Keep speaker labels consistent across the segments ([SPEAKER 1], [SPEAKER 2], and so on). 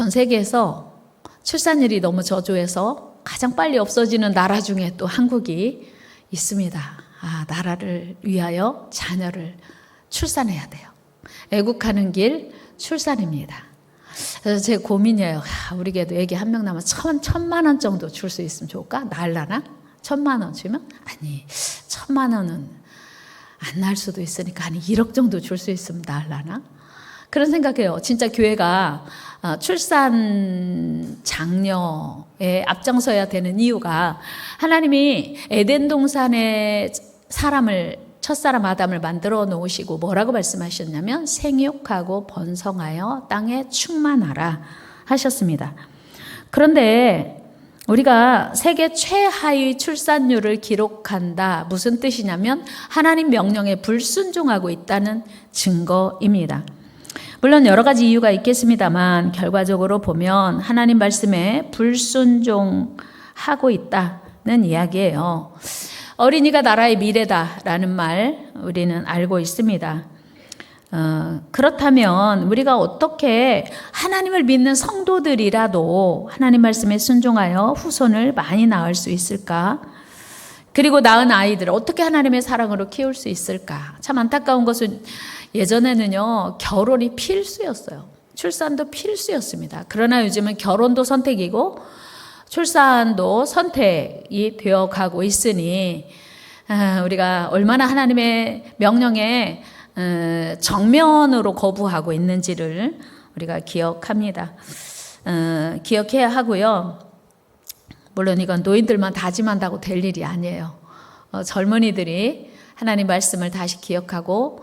[SPEAKER 1] 전 세계에서 출산율이 너무 저조해서 가장 빨리 없어지는 나라 중에 또 한국이 있습니다. 나라를 위하여 자녀를 출산해야 돼요. 애국하는 길 출산입니다. 그래서 제 고민이에요. 우리에게도 애기 한 명 남아 1,000만 원 정도 줄 수 있으면 좋을까? 날라나? 1,000만 원 주면? 아니, 1,000만 원은 안 날 수도 있으니까 한 1억 정도 줄 수 있으면 날라나? 그런 생각해요. 진짜 교회가 출산 장려에 앞장서야 되는 이유가 하나님이 에덴 동산에 첫사람 아담을 만들어 놓으시고 뭐라고 말씀하셨냐면 생육하고 번성하여 땅에 충만하라 하셨습니다. 그런데 우리가 세계 최하위 출산율을 기록한다. 무슨 뜻이냐면 하나님 명령에 불순종하고 있다는 증거입니다. 물론 여러 가지 이유가 있겠습니다만 결과적으로 보면 하나님 말씀에 불순종하고 있다는 이야기예요. 어린이가 나라의 미래다라는 말 우리는 알고 있습니다. 그렇다면 우리가 어떻게 하나님을 믿는 성도들이라도 하나님 말씀에 순종하여 후손을 많이 낳을 수 있을까? 그리고 낳은 아이들을 어떻게 하나님의 사랑으로 키울 수 있을까? 참 안타까운 것은 예전에는요, 결혼이 필수였어요. 출산도 필수였습니다. 그러나 요즘은 결혼도 선택이고 출산도 선택이 되어 가고 있으니 우리가 얼마나 하나님의 명령에 정면으로 거부하고 있는지를 우리가 기억합니다. 기억해야 하고요. 물론 이건 노인들만 다짐한다고 될 일이 아니에요. 젊은이들이 하나님 말씀을 다시 기억하고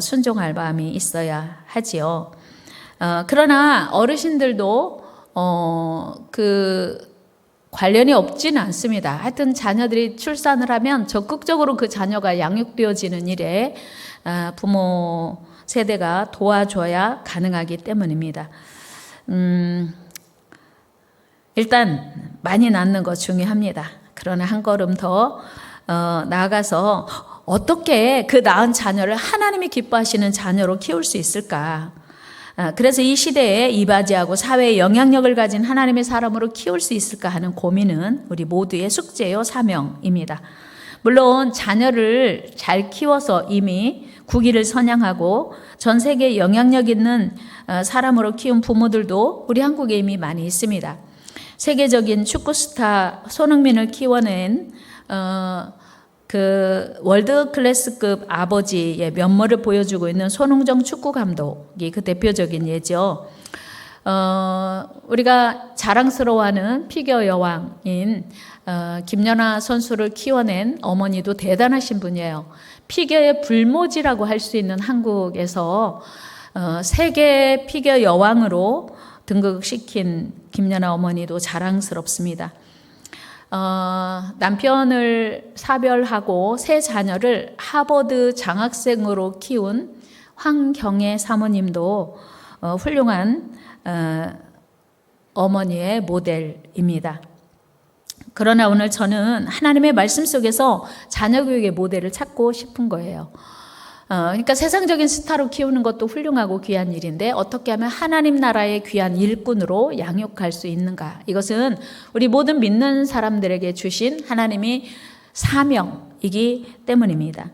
[SPEAKER 1] 순종할 마음이 있어야 하지요. 그러나 어르신들도 관련이 없지는 않습니다. 하여튼 자녀들이 출산을 하면 적극적으로 그 자녀가 양육되어지는 일에 부모 세대가 도와줘야 가능하기 때문입니다. 일단 많이 낳는 것 중요합니다. 그러나 한 걸음 더 나아가서 어떻게 그 낳은 자녀를 하나님이 기뻐하시는 자녀로 키울 수 있을까? 그래서 이 시대에 이바지하고 사회에 영향력을 가진 하나님의 사람으로 키울 수 있을까 하는 고민은 우리 모두의 숙제요, 사명입니다. 물론 자녀를 잘 키워서 이미 국위를 선양하고 전 세계에 영향력 있는 사람으로 키운 부모들도 우리 한국에 이미 많이 있습니다. 세계적인 축구 스타 손흥민을 키워낸 그 월드 클래스급 아버지의 면모를 보여주고 있는 손흥정 축구 감독이 그 대표적인 예죠. 우리가 자랑스러워하는 피겨 여왕인 김연아 선수를 키워낸 어머니도 대단하신 분이에요. 피겨의 불모지라고 할 수 있는 한국에서 세계 피겨 여왕으로 등극시킨 김연아 어머니도 자랑스럽습니다. 남편을 사별하고 세 자녀를 하버드 장학생으로 키운 황경애 사모님도 훌륭한 어머니의 모델입니다. 그러나 오늘 저는 하나님의 말씀 속에서 자녀 교육의 모델을 찾고 싶은 거예요. 그러니까 세상적인 스타로 키우는 것도 훌륭하고 귀한 일인데 어떻게 하면 하나님 나라의 귀한 일꾼으로 양육할 수 있는가? 이것은 우리 모든 믿는 사람들에게 주신 하나님이 사명이기 때문입니다.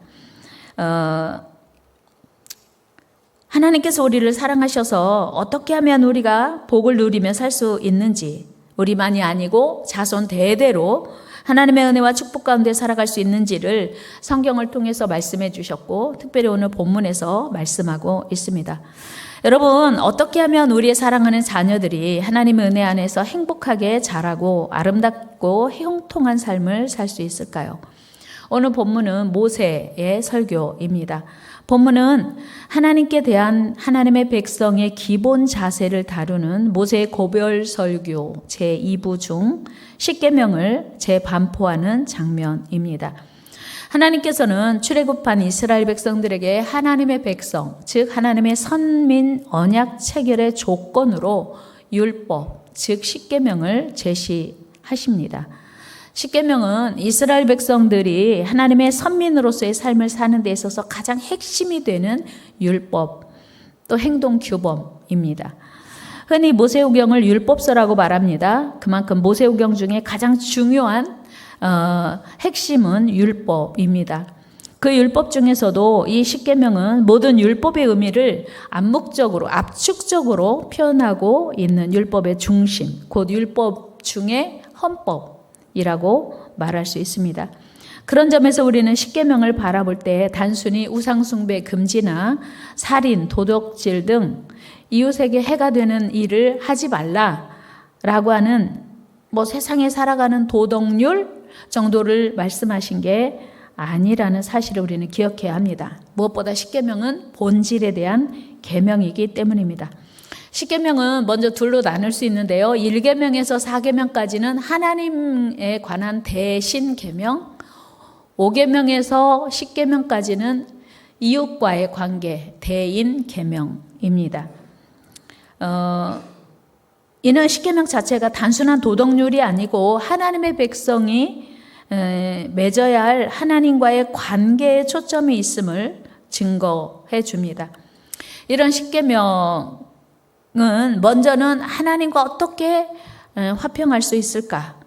[SPEAKER 1] 하나님께서 우리를 사랑하셔서 어떻게 하면 우리가 복을 누리며 살 수 있는지, 우리만이 아니고 자손 대대로 하나님의 은혜와 축복 가운데 살아갈 수 있는지를 성경을 통해서 말씀해 주셨고 특별히 오늘 본문에서 말씀하고 있습니다. 여러분, 어떻게 하면 우리의 사랑하는 자녀들이 하나님의 은혜 안에서 행복하게 자라고 아름답고 형통한 삶을 살 수 있을까요? 오늘 본문은 모세의 설교입니다. 본문은 하나님께 대한 하나님의 백성의 기본 자세를 다루는 모세의 고별 설교 제2부 중 십계명을 재반포하는 장면입니다. 하나님께서는 출애굽한 이스라엘 백성들에게 하나님의 백성, 즉 하나님의 선민 언약 체결의 조건으로 율법, 즉 십계명을 제시하십니다. 십계명은 이스라엘 백성들이 하나님의 선민으로서의 삶을 사는 데 있어서 가장 핵심이 되는 율법, 또 행동 규범입니다. 흔히 모세오경을 율법서라고 말합니다. 그만큼 모세오경 중에 가장 중요한 핵심은 율법입니다. 그 율법 중에서도 이 십계명은 모든 율법의 의미를 암묵적으로, 압축적으로 표현하고 있는 율법의 중심, 곧 율법 중에 헌법이라고 말할 수 있습니다. 그런 점에서 우리는 십계명을 바라볼 때 단순히 우상숭배 금지나 살인, 도둑질 등 이웃에게 해가 되는 일을 하지 말라라고 하는 세상에 살아가는 도덕률 정도를 말씀하신 게 아니라는 사실을 우리는 기억해야 합니다. 무엇보다 십계명은 본질에 대한 계명이기 때문입니다. 십계명은 먼저 둘로 나눌 수 있는데요. 1계명에서 4계명까지는 하나님에 관한 대신 계명, 5계명에서 10계명까지는 이웃과의 관계, 대인 계명입니다. 이는 십계명 자체가 단순한 도덕률이 아니고 하나님의 백성이 맺어야 할 하나님과의 관계에 초점이 있음을 증거해 줍니다. 이런 십계명은 먼저는 하나님과 어떻게 화평할 수 있을까?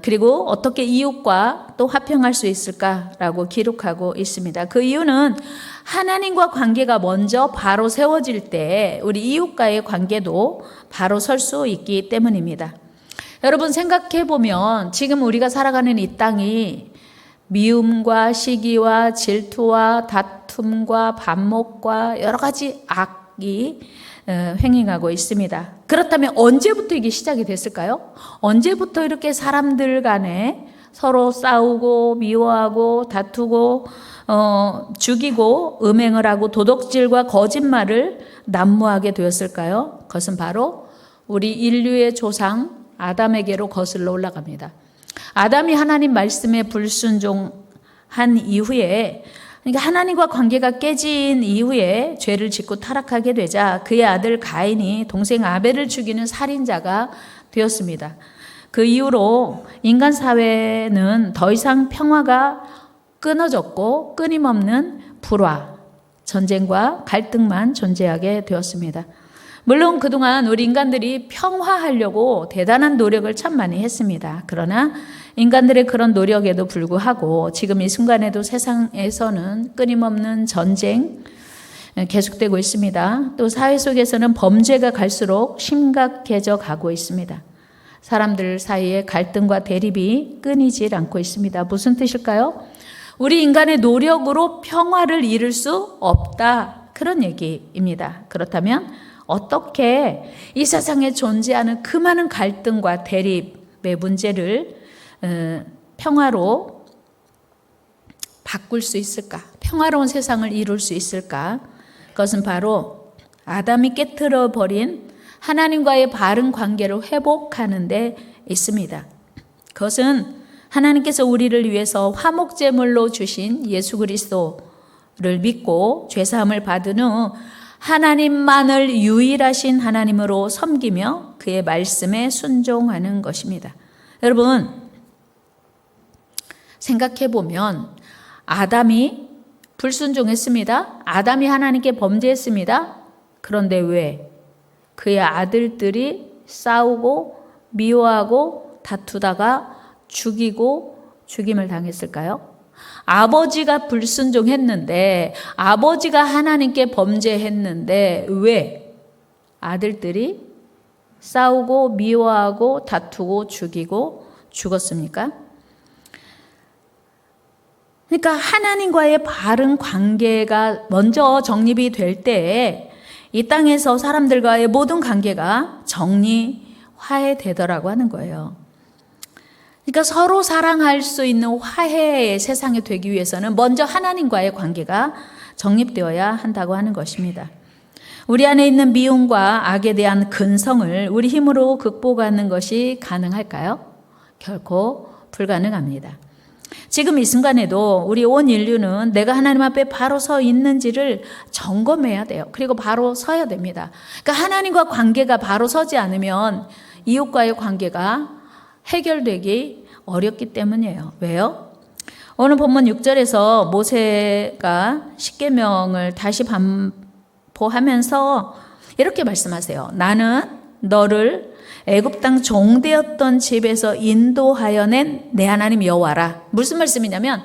[SPEAKER 1] 그리고 어떻게 이웃과 또 화평할 수 있을까라고 기록하고 있습니다. 그 이유는 하나님과 관계가 먼저 바로 세워질 때 우리 이웃과의 관계도 바로 설 수 있기 때문입니다. 여러분 생각해 보면 지금 우리가 살아가는 이 땅이 미움과 시기와 질투와 다툼과 반목과 여러 가지 악이 횡행하고 있습니다. 그렇다면 언제부터 이게 시작이 됐을까요? 언제부터 이렇게 사람들 간에 서로 싸우고 미워하고 다투고 죽이고 음행을 하고 도둑질과 거짓말을 난무하게 되었을까요? 그것은 바로 우리 인류의 조상 아담에게로 거슬러 올라갑니다. 아담이 하나님 말씀에 불순종한 이후에, 그러니까 하나님과 관계가 깨진 이후에 죄를 짓고 타락하게 되자 그의 아들 가인이 동생 아벨을 죽이는 살인자가 되었습니다. 그 이후로 인간 사회는 더 이상 평화가 끊어졌고 끊임없는 불화, 전쟁과 갈등만 존재하게 되었습니다. 물론 그동안 우리 인간들이 평화하려고 대단한 노력을 참 많이 했습니다. 그러나 인간들의 그런 노력에도 불구하고 지금 이 순간에도 세상에서는 끊임없는 전쟁 계속되고 있습니다. 또 사회 속에서는 범죄가 갈수록 심각해져 가고 있습니다. 사람들 사이에 갈등과 대립이 끊이질 않고 있습니다. 무슨 뜻일까요? 우리 인간의 노력으로 평화를 이룰 수 없다. 그런 얘기입니다. 그렇다면 어떻게 이 세상에 존재하는 그 많은 갈등과 대립의 문제를 평화로 바꿀 수 있을까? 평화로운 세상을 이룰 수 있을까? 그것은 바로 아담이 깨트려 버린 하나님과의 바른 관계를 회복하는 데 있습니다. 그것은 하나님께서 우리를 위해서 화목제물로 주신 예수 그리스도를 믿고 죄사함을 받은 후 하나님만을 유일하신 하나님으로 섬기며 그의 말씀에 순종하는 것입니다. 여러분 생각해 보면 아담이 불순종했습니다. 아담이 하나님께 범죄했습니다. 그런데 왜 그의 아들들이 싸우고 미워하고 다투다가 죽이고 죽임을 당했을까요? 아버지가 불순종했는데, 아버지가 하나님께 범죄했는데 왜 아들들이 싸우고 미워하고 다투고 죽이고 죽었습니까? 그러니까 하나님과의 바른 관계가 먼저 정립이 될 때에 이 땅에서 사람들과의 모든 관계가 정리화해되더라고 하는 거예요. 그러니까 서로 사랑할 수 있는 화해의 세상이 되기 위해서는 먼저 하나님과의 관계가 정립되어야 한다고 하는 것입니다. 우리 안에 있는 미움과 악에 대한 근성을 우리 힘으로 극복하는 것이 가능할까요? 결코 불가능합니다. 지금 이 순간에도 우리 온 인류는 내가 하나님 앞에 바로 서 있는지를 점검해야 돼요. 그리고 바로 서야 됩니다. 그러니까 하나님과 관계가 바로 서지 않으면 이웃과의 관계가 해결되기 어렵기 때문이에요. 왜요? 오늘 본문 6절에서 모세가 십계명을 다시 반복하면서 이렇게 말씀하세요. 나는 너를 애굽 땅 종되었던 집에서 인도하여 낸 내 하나님 여호와라. 무슨 말씀이냐면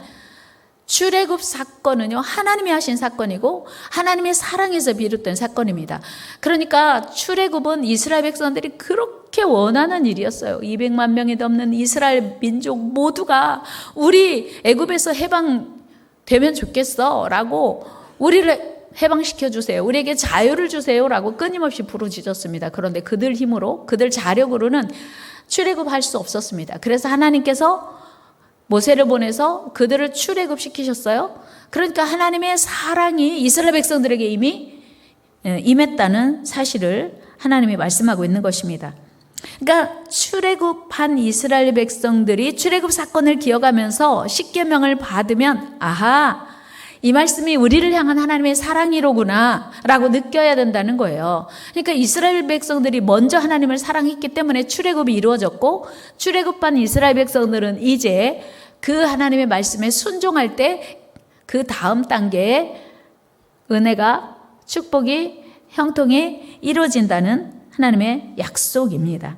[SPEAKER 1] 출애굽 사건은요, 하나님이 하신 사건이고 하나님의 사랑에서 비롯된 사건입니다. 그러니까 출애굽은 이스라엘 백성들이 그렇게 원하는 일이었어요. 200만 명이 넘는 이스라엘 민족 모두가 우리 애굽에서 해방되면 좋겠어 라고, 우리를 해방시켜 주세요, 우리에게 자유를 주세요 라고 끊임없이 부르짖었습니다. 그런데 그들 힘으로, 그들 자력으로는 출애굽할 수 없었습니다. 그래서 하나님께서 모세를 보내서 그들을 출애굽시키셨어요. 그러니까 하나님의 사랑이 이스라엘 백성들에게 이미 임했다는 사실을 하나님이 말씀하고 있는 것입니다. 그러니까 출애굽한 이스라엘 백성들이 출애굽 사건을 기억하면서 십계명을 받으면, 아하, 이 말씀이 우리를 향한 하나님의 사랑이로구나 라고 느껴야 된다는 거예요. 그러니까 이스라엘 백성들이 먼저 하나님을 사랑했기 때문에 출애굽이 이루어졌고, 출애굽한 이스라엘 백성들은 이제 그 하나님의 말씀에 순종할 때 그 다음 단계의 은혜가, 축복이, 형통이 이루어진다는 하나님의 약속입니다.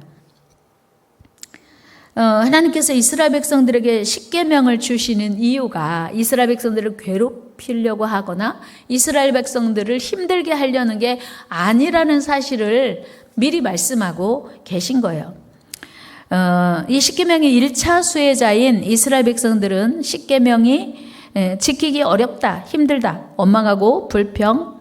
[SPEAKER 1] 하나님께서 이스라엘 백성들에게 십계명을 주시는 이유가 이스라엘 백성들을 괴롭히려고 하거나 이스라엘 백성들을 힘들게 하려는 게 아니라는 사실을 미리 말씀하고 계신 거예요. 이 십계명의 1차 수혜자인 이스라엘 백성들은 십계명이 지키기 어렵다, 힘들다, 원망하고 불평하면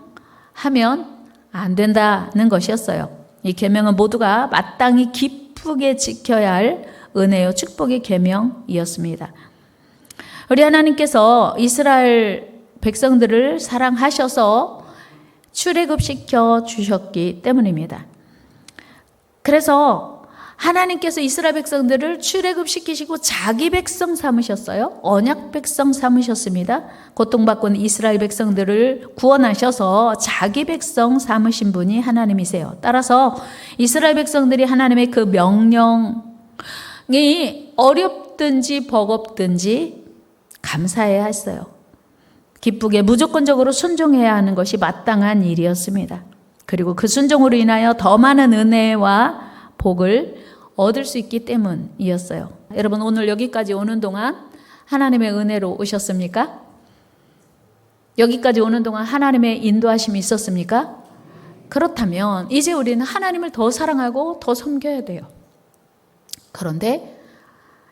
[SPEAKER 1] 안 된다는 것이었어요. 이 계명은 모두가 마땅히 기쁘게 지켜야 할 은혜요 축복의 계명이었습니다. 우리 하나님께서 이스라엘 백성들을 사랑하셔서 출애굽시켜 주셨기 때문입니다. 그래서 하나님께서 이스라엘 백성들을 출애굽시키시고 자기 백성 삼으셨어요. 언약 백성 삼으셨습니다. 고통받고 있는 이스라엘 백성들을 구원하셔서 자기 백성 삼으신 분이 하나님이세요. 따라서 이스라엘 백성들이 하나님의 그 명령이 어렵든지 버겁든지 감사해야 했어요. 기쁘게 무조건적으로 순종해야 하는 것이 마땅한 일이었습니다. 그리고 그 순종으로 인하여 더 많은 은혜와 복을 얻을 수 있기 때문이었어요. 여러분, 오늘 여기까지 오는 동안 하나님의 은혜로 오셨습니까? 여기까지 오는 동안 하나님의 인도하심이 있었습니까? 그렇다면 이제 우리는 하나님을 더 사랑하고 더 섬겨야 돼요. 그런데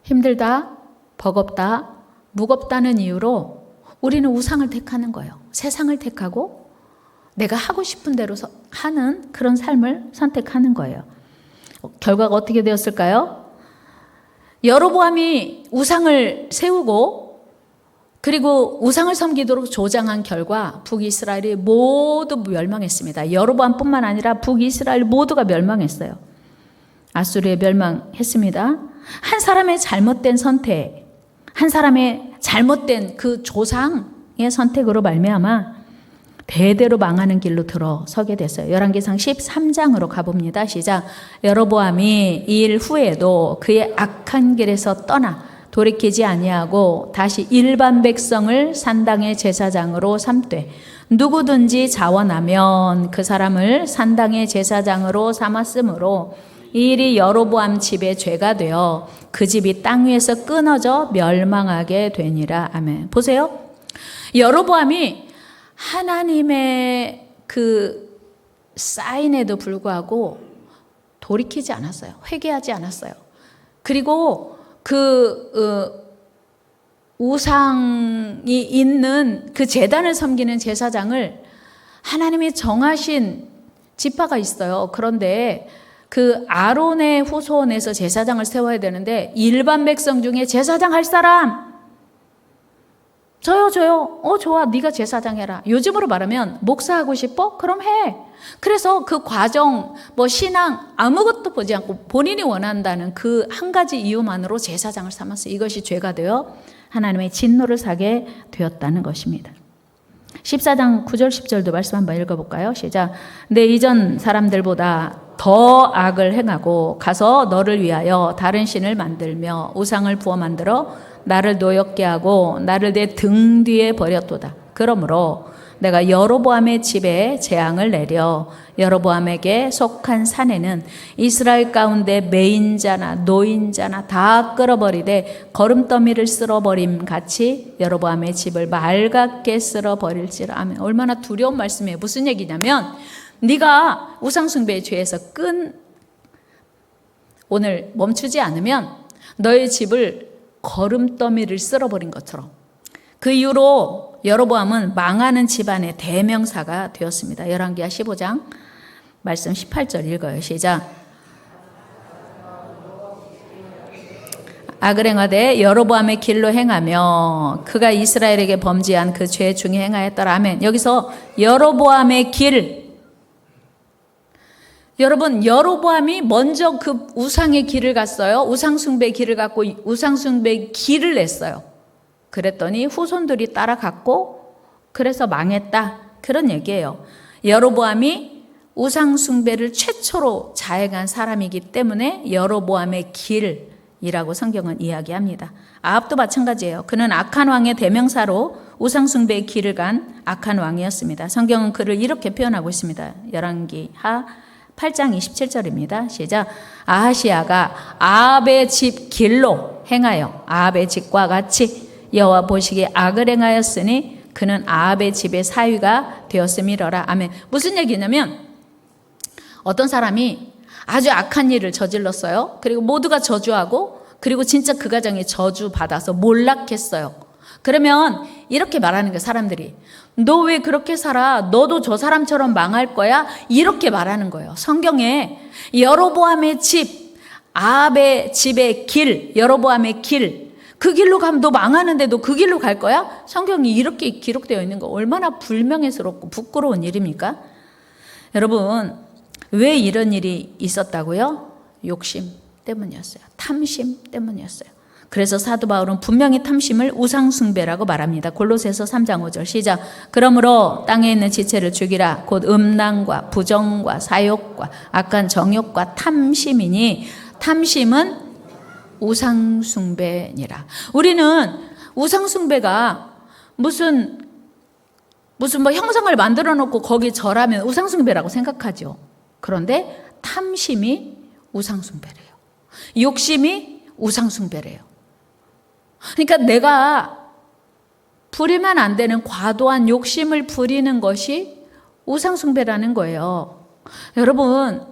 [SPEAKER 1] 힘들다, 버겁다, 무겁다는 이유로 우리는 우상을 택하는 거예요. 세상을 택하고 내가 하고 싶은 대로 하는 그런 삶을 선택하는 거예요. 결과가 어떻게 되었을까요? 여로보암이 우상을 세우고 그리고 우상을 섬기도록 조장한 결과 북이스라엘이 모두 멸망했습니다. 여로보암뿐만 아니라 북이스라엘 모두가 멸망했어요. 아수르에 멸망했습니다. 한 사람의 잘못된 선택, 한 사람의 잘못된 그 조상의 선택으로 말미암아 대대로 망하는 길로 들어서게 됐어요. 열왕기상 13장으로 가봅니다. 시작. 여로보암이 이 일 후에도 그의 악한 길에서 떠나 돌이키지 아니하고 다시 일반 백성을 산당의 제사장으로 삼되 누구든지 자원하면 그 사람을 산당의 제사장으로 삼았으므로 이 일이 여로보암 집의 죄가 되어 그 집이 땅 위에서 끊어져 멸망하게 되니라. 아멘. 보세요. 여로보암이 하나님의 그 사인에도 불구하고 돌이키지 않았어요. 회개하지 않았어요. 그리고 우상이 있는 그 제단을 섬기는 제사장을 하나님이 정하신 지파가 있어요. 그런데 그 아론의 후손에서 제사장을 세워야 되는데 일반 백성 중에 제사장 할 사람? 저요. 좋아. 네가 제사장 해라. 요즘으로 말하면 목사하고 싶어? 그럼 해. 그래서 그 과정, 신앙 아무것도 보지 않고 본인이 원한다는 그 한 가지 이유만으로 제사장을 삼았어요. 이것이 죄가 되어 하나님의 진노를 사게 되었다는 것입니다. 14장 9절 10절도 말씀 한번 읽어볼까요? 시작. 내 이전 사람들보다 더 악을 행하고 가서 너를 위하여 다른 신을 만들며 우상을 부어 만들어 나를 노엽게 하고 나를 내 등 뒤에 버렸도다. 그러므로 내가 여로보암의 집에 재앙을 내려 여로보암에게 속한 산에는 이스라엘 가운데 매인자나 노인자나 다 끌어버리되 거름더미를 쓸어버림 같이 여로보암의 집을 맑게 쓸어버릴지라. 아멘. 얼마나 두려운 말씀이에요. 무슨 얘기냐면 네가 우상숭배의 죄에서 오늘 멈추지 않으면 너의 집을 거름더미를 쓸어버린 것처럼, 그 이후로 여로보암은 망하는 집안의 대명사가 되었습니다. 열왕기하 15장 말씀 18절 읽어요. 시작. 악을 행하되 여로보암의 길로 행하며 그가 이스라엘에게 범죄한 그 죄 중에 행하였더라. 아멘. 여기서 여로보암의 길, 여러분, 여로보암이 먼저 그 우상의 길을 갔어요. 우상숭배의 길을 갔고 우상숭배의 길을 냈어요. 그랬더니 후손들이 따라갔고 그래서 망했다, 그런 얘기예요. 여로보암이 우상숭배를 최초로 자행한 사람이기 때문에 여로보암의 길이라고 성경은 이야기합니다. 아합도 마찬가지예요. 그는 악한 왕의 대명사로 우상숭배의 길을 간 악한 왕이었습니다. 성경은 그를 이렇게 표현하고 있습니다. 열왕기하 8장 27절입니다. 시작. 아하시야가 아합의 집 길로 행하여 아합의 집과 같이 여호와 보시기에 악을 행하였으니 그는 아합의 집의 사위가 되었음이러라. 아멘. 무슨 얘기냐면 어떤 사람이 아주 악한 일을 저질렀어요. 그리고 모두가 저주하고 그리고 진짜 그 가정이 저주받아서 몰락했어요. 그러면 이렇게 말하는 거예요. 사람들이 너 왜 그렇게 살아? 너도 저 사람처럼 망할 거야? 이렇게 말하는 거예요. 성경에 여로보암의 집, 아합의 집의 길, 여로보암의 길, 그 길로 가면 너 망하는데 너 그 길로 갈 거야? 성경이 이렇게 기록되어 있는 거 얼마나 불명예스럽고 부끄러운 일입니까? 여러분, 왜 이런 일이 있었다고요? 욕심 때문이었어요. 탐심 때문이었어요. 그래서 사도 바울은 분명히 탐심을 우상숭배라고 말합니다. 골로새서 3장 5절 시작. 그러므로 땅에 있는 지체를 죽이라. 곧 음란과 부정과 사욕과 악한 정욕과 탐심이니 탐심은 우상숭배니라. 우리는 우상숭배가 무슨 뭐 형상을 만들어 놓고 거기 절하면 우상숭배라고 생각하죠. 그런데 탐심이 우상숭배래요. 욕심이 우상숭배래요. 그러니까 내가 부리면 안 되는 과도한 욕심을 부리는 것이 우상숭배라는 거예요. 여러분,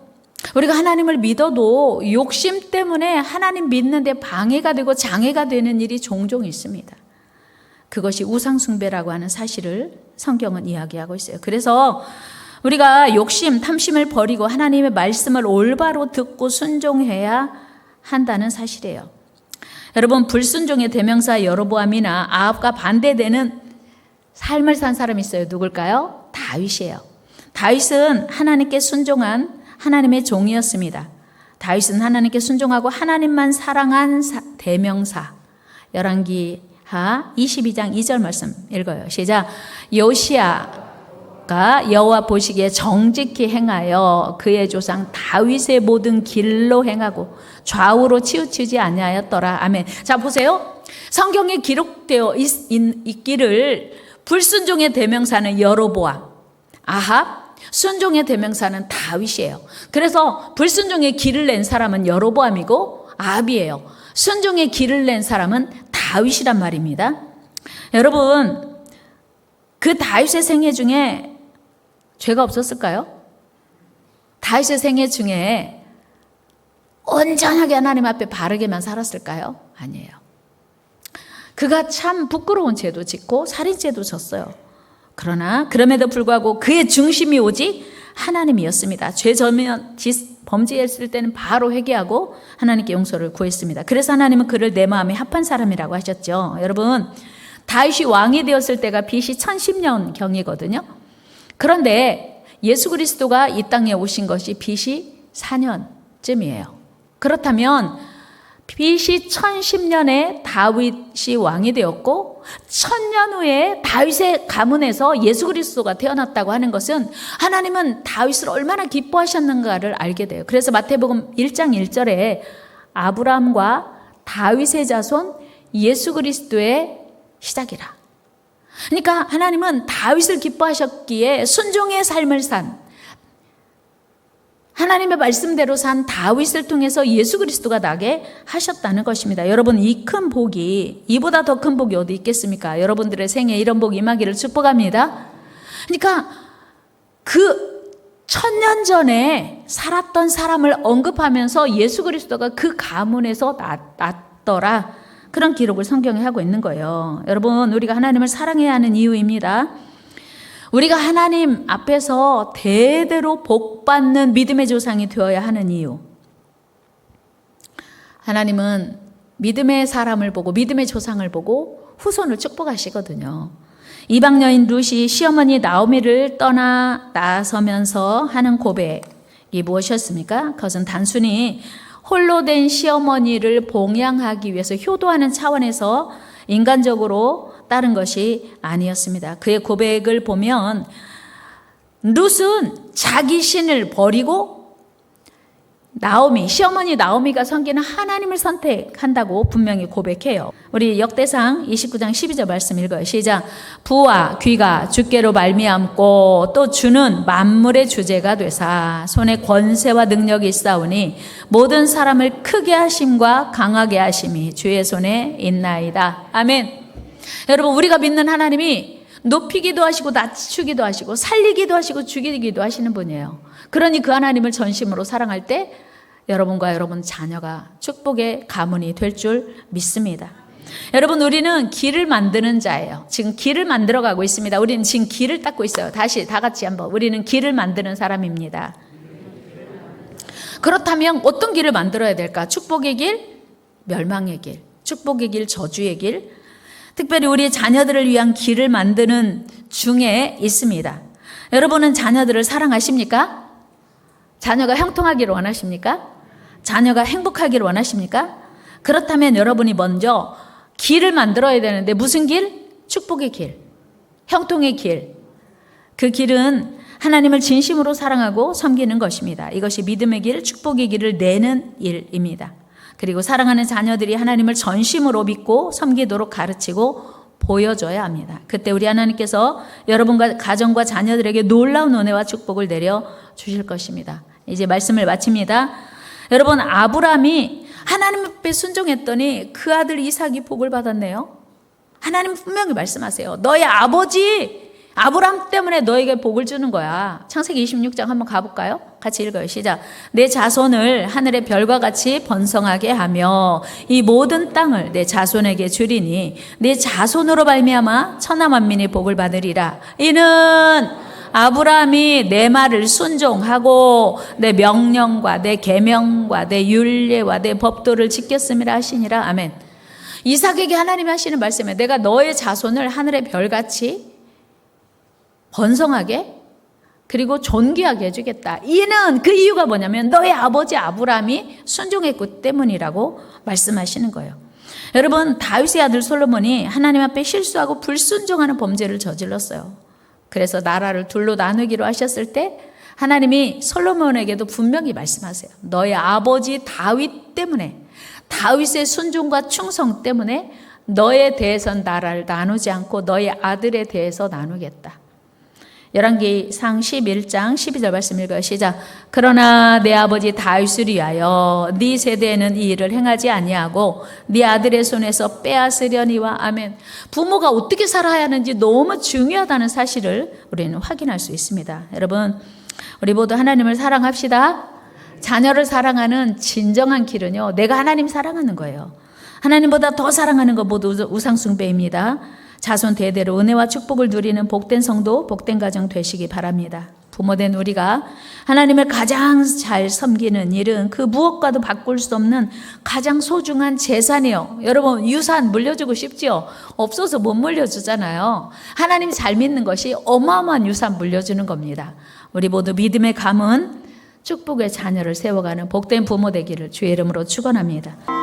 [SPEAKER 1] 우리가 하나님을 믿어도 욕심 때문에 하나님 믿는데 방해가 되고 장애가 되는 일이 종종 있습니다. 그것이 우상숭배라고 하는 사실을 성경은 이야기하고 있어요. 그래서 우리가 욕심, 탐심을 버리고 하나님의 말씀을 올바로 듣고 순종해야 한다는 사실이에요. 여러분, 불순종의 대명사 여로보암이나 아합과 반대되는 삶을 산 사람이 있어요. 누굴까요? 다윗이에요. 다윗은 하나님께 순종한 하나님의 종이었습니다. 다윗은 하나님께 순종하고 하나님만 사랑한 대명사. 열왕기하 22장 2절 말씀 읽어요. 시작. 요시야가 여호와 보시기에 정직히 행하여 그의 조상 다윗의 모든 길로 행하고 좌우로 치우치지 아니하였더라. 아멘. 자, 보세요. 성경에 기록되어 있기를 불순종의 대명사는 여로보암, 아합, 순종의 대명사는 다윗이에요. 그래서 불순종의 길을 낸 사람은 여로보암이고 아합이에요. 순종의 길을 낸 사람은 다윗이란 말입니다. 여러분, 그 다윗의 생애 중에 죄가 없었을까요? 다윗의 생애 중에 온전하게 하나님 앞에 바르게만 살았을까요? 아니에요. 그가 참 부끄러운 죄도 짓고 살인죄도 졌어요. 그러나 그럼에도 불구하고 그의 중심이 오직 하나님이었습니다. 죄 저면 범죄했을 때는 바로 회개하고 하나님께 용서를 구했습니다. 그래서 하나님은 그를 내 마음에 합한 사람이라고 하셨죠. 여러분, 다윗이 왕이 되었을 때가 BC 1010년경이거든요. 그런데 예수 그리스도가 이 땅에 오신 것이 BC 4년쯤이에요. 그렇다면 BC 1010년에 다윗이 왕이 되었고 1000년 후에 다윗의 가문에서 예수 그리스도가 태어났다고 하는 것은 하나님은 다윗을 얼마나 기뻐하셨는가를 알게 돼요. 그래서 마태복음 1장 1절에 아브라함과 다윗의 자손 예수 그리스도의 시작이라. 그러니까 하나님은 다윗을 기뻐하셨기에 순종의 삶을 산, 하나님의 말씀대로 산 다윗을 통해서 예수 그리스도가 나게 하셨다는 것입니다. 여러분, 이 큰 복이, 이보다 더 큰 복이 어디 있겠습니까? 여러분들의 생에 이런 복이 임하기를 축복합니다. 그러니까 그 1000년 전에 살았던 사람을 언급하면서 예수 그리스도가 그 가문에서 났더라, 그런 기록을 성경에 하고 있는 거예요. 여러분, 우리가 하나님을 사랑해야 하는 이유입니다. 우리가 하나님 앞에서 대대로 복받는 믿음의 조상이 되어야 하는 이유. 하나님은 믿음의 사람을 보고, 믿음의 조상을 보고 후손을 축복하시거든요. 이방 여인 룻이 시어머니 나오미를 떠나 나서면서 하는 고백이 무엇이었습니까? 그것은 단순히 홀로 된 시어머니를 봉양하기 위해서 효도하는 차원에서 인간적으로 따른 것이 아니었습니다. 그의 고백을 보면 룻은 자기 신을 버리고 시어머니 나오미가 섬기는 하나님을 선택한다고 분명히 고백해요. 우리 역대상 29장 12절 말씀 읽어요. 시작. 부와 귀가 주께로 말미암고 또 주는 만물의 주제가 되사 손에 권세와 능력이 있사오니 모든 사람을 크게 하심과 강하게 하심이 주의 손에 있나이다. 아멘. 여러분, 우리가 믿는 하나님이 높이기도 하시고 낮추기도 하시고 살리기도 하시고 죽이기도 하시는 분이에요. 그러니 그 하나님을 전심으로 사랑할 때 여러분과 여러분 자녀가 축복의 가문이 될 줄 믿습니다. 여러분, 우리는 길을 만드는 자예요. 지금 길을 만들어 가고 있습니다. 우리는 지금 길을 닦고 있어요. 다시 다 같이 한번. 우리는 길을 만드는 사람입니다. 그렇다면 어떤 길을 만들어야 될까? 축복의 길, 멸망의 길, 축복의 길, 저주의 길. 특별히 우리 자녀들을 위한 길을 만드는 중에 있습니다. 여러분은 자녀들을 사랑하십니까? 자녀가 형통하기를 원하십니까? 자녀가 행복하기를 원하십니까? 그렇다면 여러분이 먼저 길을 만들어야 되는데, 무슨 길? 축복의 길, 형통의 길. 그 길은 하나님을 진심으로 사랑하고 섬기는 것입니다. 이것이 믿음의 길, 축복의 길을 내는 일입니다. 그리고 사랑하는 자녀들이 하나님을 전심으로 믿고 섬기도록 가르치고 보여줘야 합니다. 그때 우리 하나님께서 여러분과 가정과 자녀들에게 놀라운 은혜와 축복을 내려 주실 것입니다. 이제 말씀을 마칩니다. 여러분, 아브라함이 하나님 앞에 순종했더니 그 아들 이삭이 복을 받았네요. 하나님 분명히 말씀하세요. 너의 아버지 아브라함 때문에 너에게 복을 주는 거야. 창세기 26장 한번 가볼까요? 같이 읽어요. 시작. 내 자손을 하늘의 별과 같이 번성하게 하며 이 모든 땅을 내 자손에게 주리니 내 자손으로 말미암아 천하 만민이 복을 받으리라. 이는 아브라함이 내 말을 순종하고 내 명령과 내 계명과 내 율례와 내 법도를 지켰음이라 하시니라. 아멘. 이삭에게 하나님이 하시는 말씀에 내가 너의 자손을 하늘의 별같이 번성하게 그리고 존귀하게 해주겠다. 이는 그 이유가 뭐냐면 너의 아버지 아브라함이 순종했기 때문이라고 말씀하시는 거예요. 여러분, 다윗의 아들 솔로몬이 하나님 앞에 실수하고 불순종하는 범죄를 저질렀어요. 그래서 나라를 둘로 나누기로 하셨을 때 하나님이 솔로몬에게도 분명히 말씀하세요. 너의 아버지 다윗 때문에, 다윗의 순종과 충성 때문에 너에 대해서는 나라를 나누지 않고 너의 아들에 대해서 나누겠다. 열왕기상 11장 12절 말씀 읽어요. 시작. 그러나 내 아버지 다윗을 위하여 네 세대에는 이 일을 행하지 아니하고 네 아들의 손에서 빼앗으려니와. 아멘. 부모가 어떻게 살아야 하는지 너무 중요하다는 사실을 우리는 확인할 수 있습니다. 여러분, 우리 모두 하나님을 사랑합시다. 자녀를 사랑하는 진정한 길은요, 내가 하나님 사랑하는 거예요. 하나님보다 더 사랑하는 것 모두 우상숭배입니다. 자손 대대로 은혜와 축복을 누리는 복된 성도, 복된 가정 되시기 바랍니다. 부모된 우리가 하나님을 가장 잘 섬기는 일은 그 무엇과도 바꿀 수 없는 가장 소중한 재산이요. 여러분, 유산 물려주고 싶지요? 없어서 못 물려주잖아요. 하나님 잘 믿는 것이 어마어마한 유산 물려주는 겁니다. 우리 모두 믿음의 가문, 축복의 자녀를 세워가는 복된 부모 되기를 주의 이름으로 축원합니다.